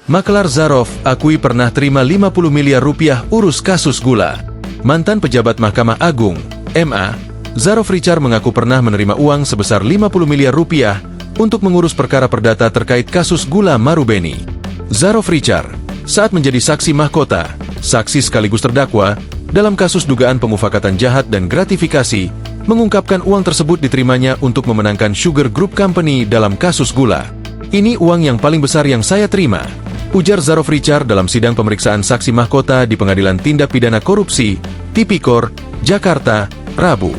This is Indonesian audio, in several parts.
Maklar Zarov akui pernah terima 50 miliar rupiah urus kasus gula. Mantan pejabat Mahkamah Agung, MA, Zarov Richard mengaku pernah menerima uang sebesar 50 miliar rupiah untuk mengurus perkara perdata terkait kasus gula Marubeni. Zarov Richard, saat menjadi saksi mahkota, saksi sekaligus terdakwa, dalam kasus dugaan pemufakatan jahat dan gratifikasi, mengungkapkan uang tersebut diterimanya untuk memenangkan Sugar Group Company dalam kasus gula. Ini uang yang paling besar yang saya terima, ujar Zarov Richard dalam sidang pemeriksaan saksi mahkota di Pengadilan Tindak Pidana Korupsi, Tipikor, Jakarta, Rabu.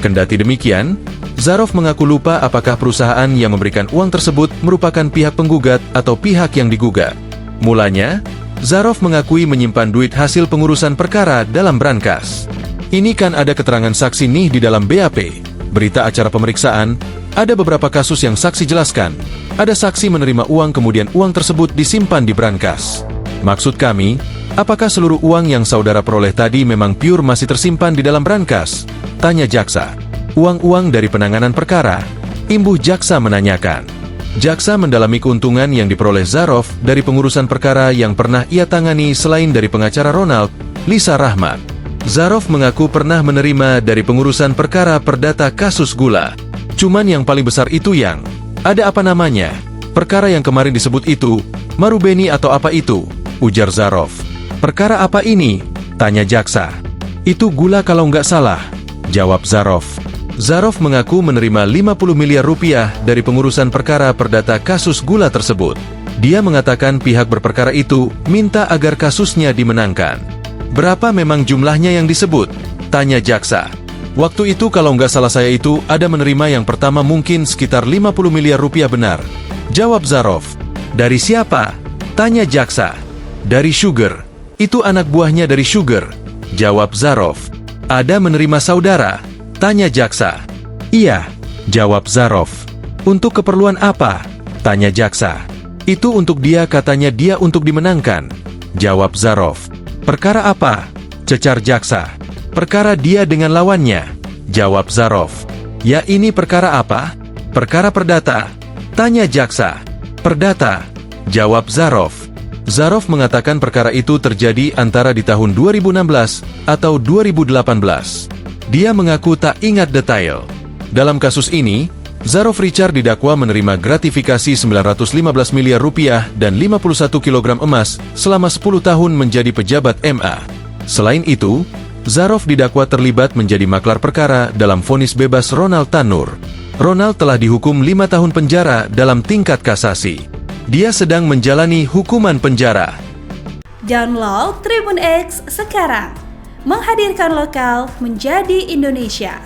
Kendati demikian, Zarov mengaku lupa apakah perusahaan yang memberikan uang tersebut merupakan pihak penggugat atau pihak yang digugat. Mulanya, Zarov mengakui menyimpan duit hasil pengurusan perkara dalam brankas. Ini kan ada keterangan saksi nih di dalam BAP. Berita acara pemeriksaan, ada beberapa kasus yang saksi jelaskan. Ada saksi menerima uang kemudian uang tersebut disimpan di brankas. Maksud kami, apakah seluruh uang yang saudara peroleh tadi memang pure masih tersimpan di dalam brankas? Tanya jaksa. Uang-uang dari penanganan perkara? Imbuh jaksa menanyakan. Jaksa mendalami keuntungan yang diperoleh Zarov dari pengurusan perkara yang pernah ia tangani selain dari pengacara Ronald, Lisa Rahmat. Zarov mengaku pernah menerima dari pengurusan perkara perdata kasus gula. Cuman yang paling besar itu yang, ada apa namanya? Perkara yang kemarin disebut itu, Marubeni atau apa itu? Ujar Zarov. Perkara apa ini? Tanya jaksa. Itu gula kalau nggak salah, jawab Zarov. Zarov mengaku menerima 50 miliar rupiah dari pengurusan perkara perdata kasus gula tersebut. Dia mengatakan pihak berperkara itu minta agar kasusnya dimenangkan. Berapa memang jumlahnya yang disebut? Tanya jaksa. Waktu itu kalau nggak salah saya itu ada menerima yang pertama mungkin sekitar 50 miliar rupiah benar. Jawab Zarov. Dari siapa? Tanya jaksa. Dari Sugar. Itu anak buahnya dari Sugar. Jawab Zarov. Ada menerima saudara? Tanya jaksa. Iya, jawab Zarov. Untuk keperluan apa? Tanya jaksa. Itu untuk dia, katanya dia untuk dimenangkan. Jawab Zarov. Perkara apa? Cecar jaksa. Perkara dia dengan lawannya. Jawab Zarov. Ya ini perkara apa? Perkara perdata. Tanya jaksa. Perdata. Jawab Zarov. Zarov mengatakan perkara itu terjadi antara di tahun 2016 atau 2018. Dia mengaku tak ingat detail. Dalam kasus ini, Zarov Richard didakwa menerima gratifikasi 915 miliar rupiah dan 51 kg emas selama 10 tahun menjadi pejabat MA. Selain itu, Zarov didakwa terlibat menjadi maklar perkara dalam vonis bebas Ronald Tanur. Ronald telah dihukum 5 tahun penjara dalam tingkat kasasi. Dia sedang menjalani hukuman penjara. Download Tribun X sekarang. Menghadirkan lokal menjadi Indonesia.